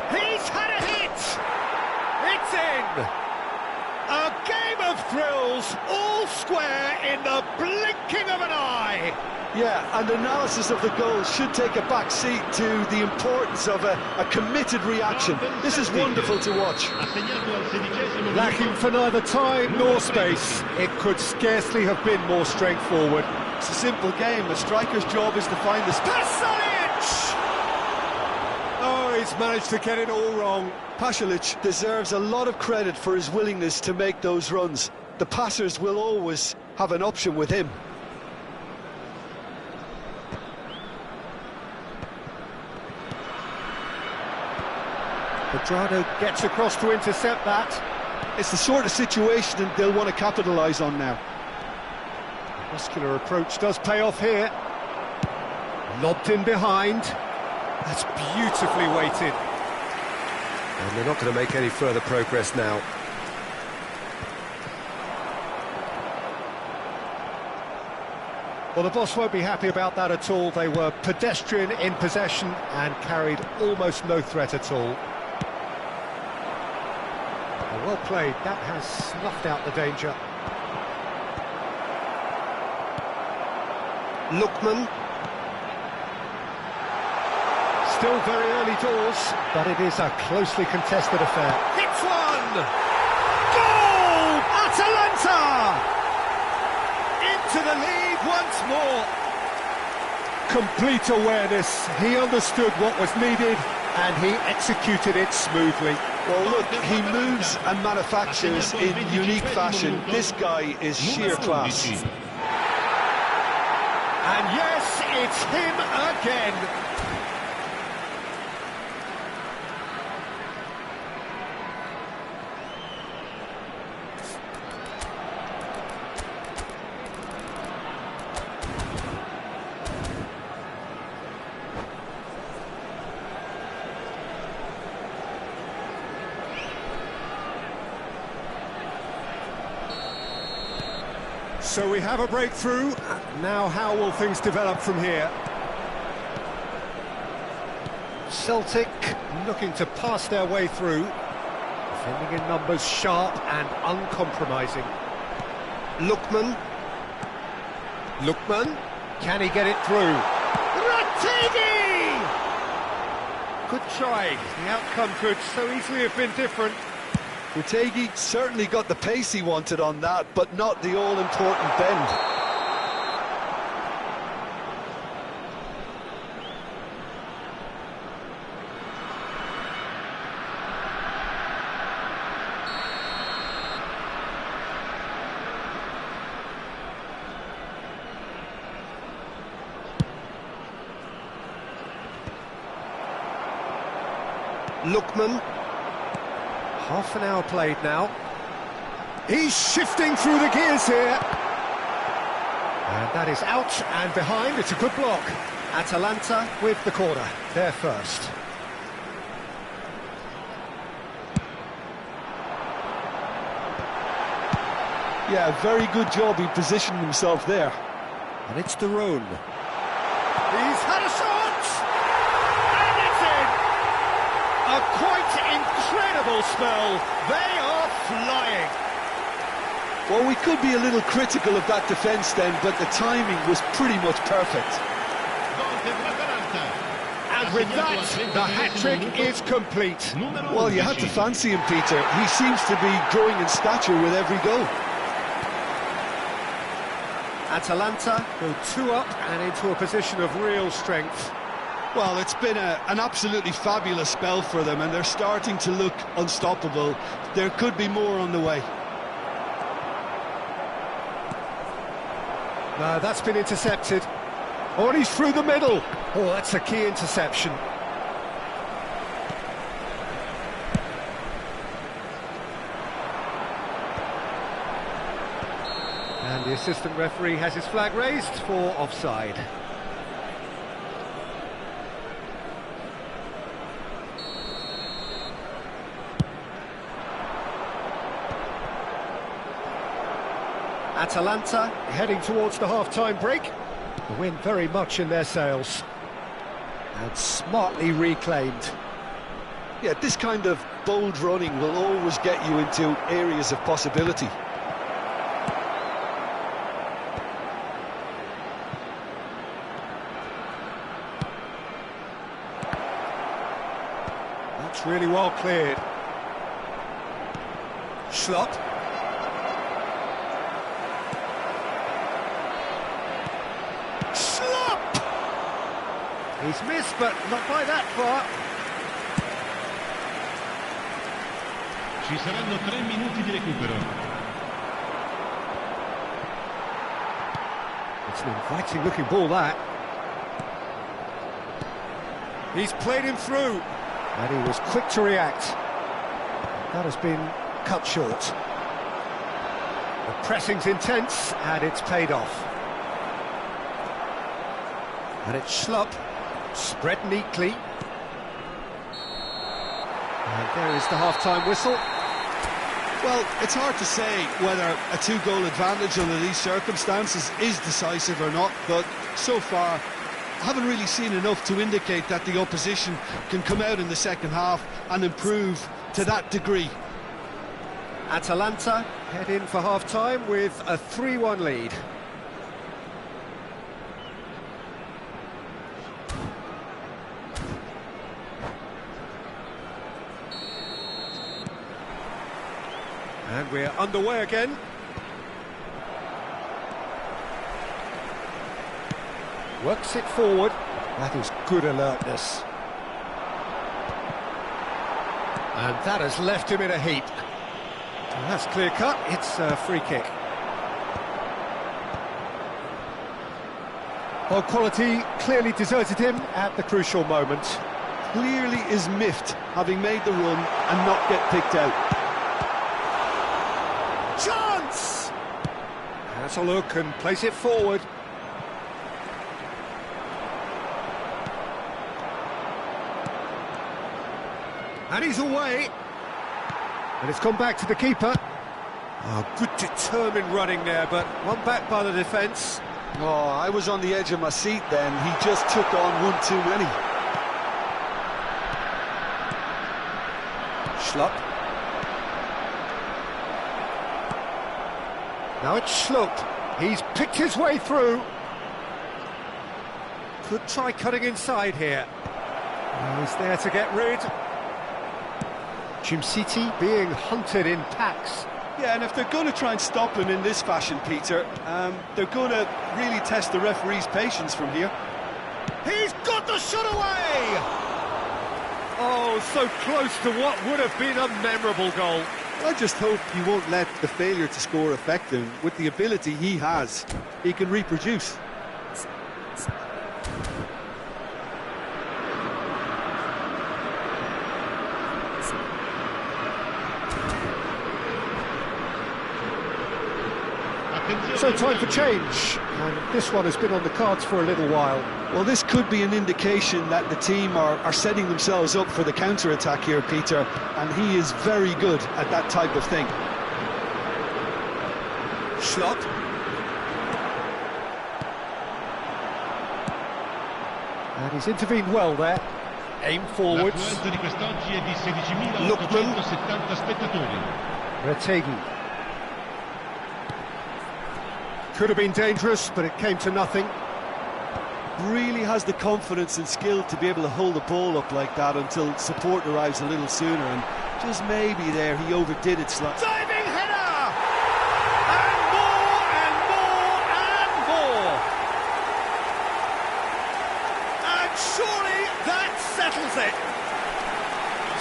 B: He's had a hit! It's in! A game of thrills, all square in the blinking of an eye!
C: Yeah, and analysis of the goal should take a back seat to the importance of a committed reaction. This is wonderful to watch.
A: Lacking for neither time nor space, it could scarcely have been more straightforward.
C: It's a simple game. A striker's job is to find the space.
B: Pasalic! Oh, he's managed to get it all wrong.
C: Pasalic deserves a lot of credit for his willingness to make those runs. The passers will always have an option with him.
A: Pedrado gets across to intercept that.
C: It's the sort of situation they'll want to capitalise on now.
A: Muscular approach does pay off here. Lobbed in behind.
B: That's beautifully weighted.
A: And they're not going to make any further progress now. Well, the boss won't be happy about that at all. They were pedestrian in possession and carried almost no threat at all. Well played, that has snuffed out the danger. Lookman. Still very early doors, but it is a closely contested affair.
B: Hits one! Goal! Atalanta! Into the lead once more.
A: Complete awareness. He understood what was needed and he executed it smoothly.
C: Well, look, he moves and manufactures in unique fashion. This guy is sheer class.
B: And yes, it's him again. So we have a breakthrough. Now how will things develop from here?
A: Celtic looking to pass their way through. Defending in numbers, sharp and uncompromising. Lookman. Can he get it through? Ratigi! Good try. The outcome could so easily have been different.
C: Ratigi certainly got the pace he wanted on that, but not the all-important bend.
A: Lookman. Half an hour played now.
B: He's shifting through the gears here.
A: And that is out and behind. It's a good block. Atalanta with the corner. They're first.
C: Yeah, very good job. He positioned himself there.
A: And it's De Roon.
B: He's had a shot! And it's in! A quite incredible spell. They are flying.
C: Well, we could be a little critical of that defence then, but the timing was pretty much perfect.
B: And with that, the hat-trick is complete.
C: Well, you had to fancy him, Peter. He seems to be growing in stature with every goal.
A: Atalanta go 2 up and into a position of real strength.
C: Well, it's been an absolutely fabulous spell for them, and they're starting to look unstoppable. There could be more on the way.
A: No, that's been intercepted. Oh, and he's through the middle. Oh, that's a key interception. And the assistant referee has his flag raised for offside. Atalanta heading towards the half-time break. The wind very much in their sails. And smartly reclaimed.
C: Yeah, this kind of bold running will always get you into areas of possibility.
B: That's really well cleared. Schlupp.
A: He's missed, but not by that far.
D: Ci saranno 3 minuti di recupero.
A: It's an inviting looking ball, that.
B: He's played him through.
A: And he was quick to react. That has been cut short. The pressing's intense, and it's paid off. And it's Schlupp. Spread neatly. And there is the half-time whistle.
C: Well, it's hard to say whether a 2-goal advantage under these circumstances is decisive or not, but so far I haven't really seen enough to indicate that the opposition can come out in the second half and improve to that degree.
A: Atalanta head in for half-time with a 3-1 lead. And we're underway again. Works it forward. That is good alertness. And that has left him in a heap. And that's clear cut. It's a free kick. Well, quality clearly deserted him at the crucial moment.
C: Clearly is miffed, having made the run and not get picked out.
B: Chance!
A: Has a look and plays it forward. And he's away. And it's gone back to the keeper. Oh, good determined running there, but one back by the defence.
C: Oh, I was on the edge of my seat then. He just took on one too many.
A: Schlupp. Now it's Schlupp. He's picked his way through. Could try cutting inside here. Oh, he's there to get rid. Jim City being hunted in packs.
C: Yeah, and if they're going to try and stop him in this fashion, Peter, they're going to really test the referee's patience from here.
A: He's got the shot away! Oh, so close to what would have been a memorable goal.
C: I just hope he won't let the failure to score affect him. With the ability he has, he can reproduce.
A: So time for change, and this one has been on the cards for a little while.
C: Well, this could be an indication that the team are setting themselves up for the counter-attack here, Peter, and he is very good at that type of thing.
A: Schlupp. And he's intervened well there. Aim forwards. Lookman. Retegi. Could have been dangerous, but it came to nothing.
C: Really has the confidence and skill to be able to hold the ball up like that until support arrives a little sooner, and just maybe there he overdid it slightly.
A: Diving header! And more, and more, and more! And surely that settles it!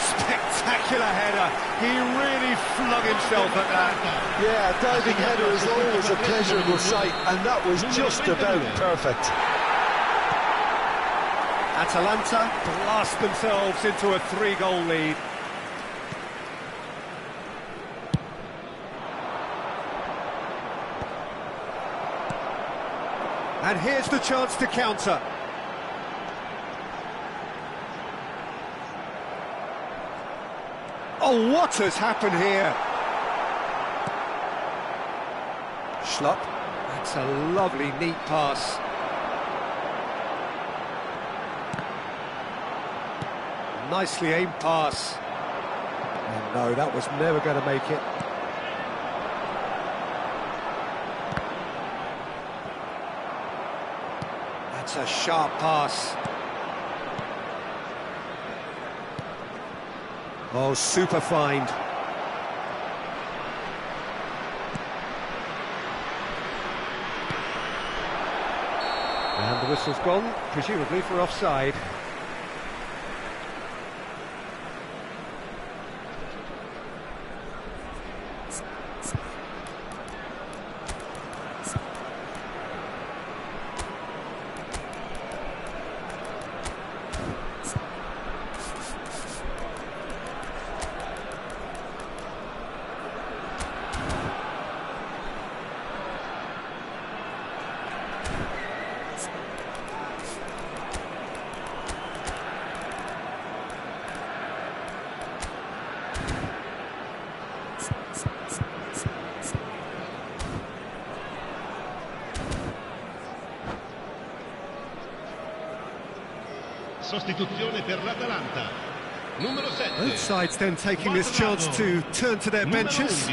A: Spectacular header. He really flung himself at that.
C: Yeah, a diving header is always a pleasurable sight, and that was just about perfect.
A: Atalanta blast themselves into a 3-goal lead. And here's the chance to counter. Oh, what has happened here? Schlupp. That's a lovely, neat pass. Nicely aimed pass. And no, that was never going to make it. That's a sharp pass. Oh, super find. And the whistle's gone, presumably for offside.
D: Sostituzione per l'Atalanta. Numero 7.
A: Both sides then taking this chance to turn to their benches.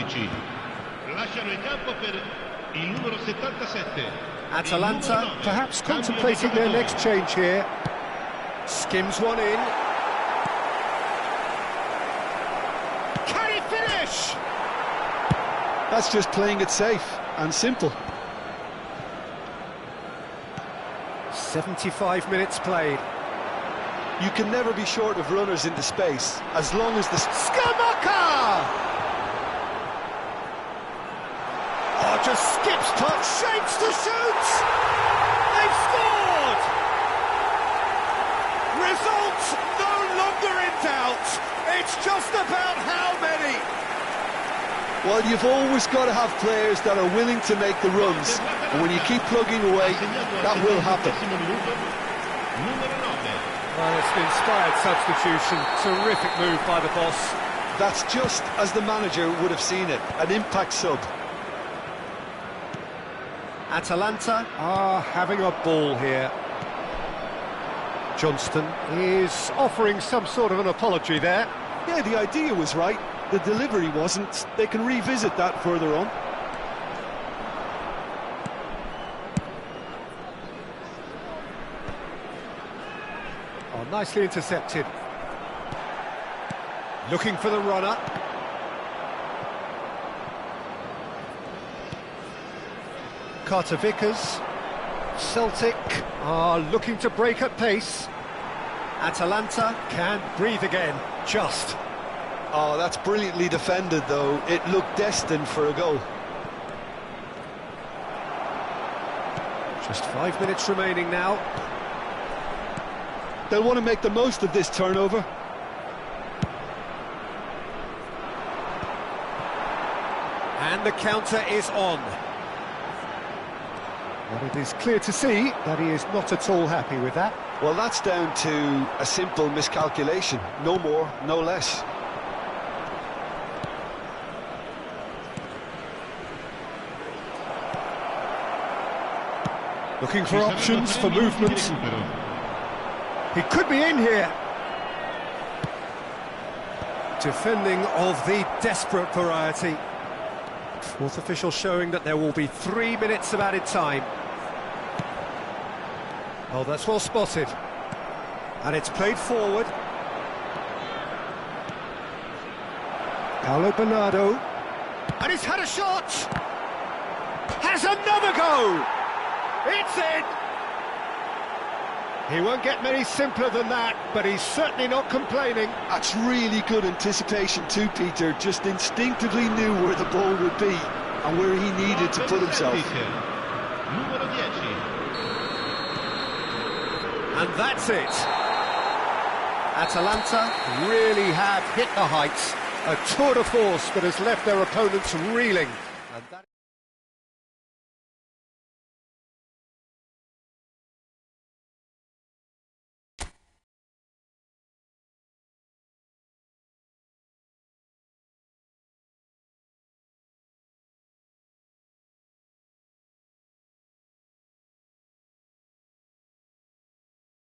D: Lasciano il campo per il numero 77.
A: Atalanta perhaps contemplating their next change here. Skims one in. Can he finish?
C: That's just playing it safe and simple.
A: 75 minutes played.
C: You can never be short of runners into space, as long as the...
A: Skamaka! Oh, just skips past, shapes to shoot! They've scored! Results no longer in doubt. It's just about how many.
C: Well, you've always got to have players that are willing to make the runs, and when you keep plugging away, that will happen.
D: Numero 9.
A: Well, it's an inspired substitution. Terrific move by the boss.
C: That's just as the manager would have seen it, an impact sub.
A: Atalanta are having a ball here. Johnston is offering some sort of an apology there.
C: Yeah, the idea was right, the delivery wasn't. They can revisit that further on.
A: Oh, nicely intercepted. Looking for the runner. Carter Vickers. Celtic are looking to break at pace. Atalanta can breathe again, just.
C: Oh, that's brilliantly defended, though. It looked destined for a goal.
A: Just 5 minutes remaining now.
C: They'll want to make the most of this turnover.
A: And the counter is on. But it is clear to see that he is not at all happy with that.
C: Well, that's down to a simple miscalculation. No more, no less.
A: Looking for options for movement. He could be in here. Defending of the desperate variety. Fourth official showing that there will be 3 minutes of added time. Oh, that's well spotted. And it's played forward. Paulo Bernardo. And he's had a shot! Has another go! It's in! He won't get many simpler than that, but he's certainly not complaining.
C: That's really good anticipation too, Peter. Just instinctively knew where the ball would be and where he needed to put himself.
D: Numero 10.
A: And that's it. Atalanta really have hit the heights. A tour de force that has left their opponents reeling. And that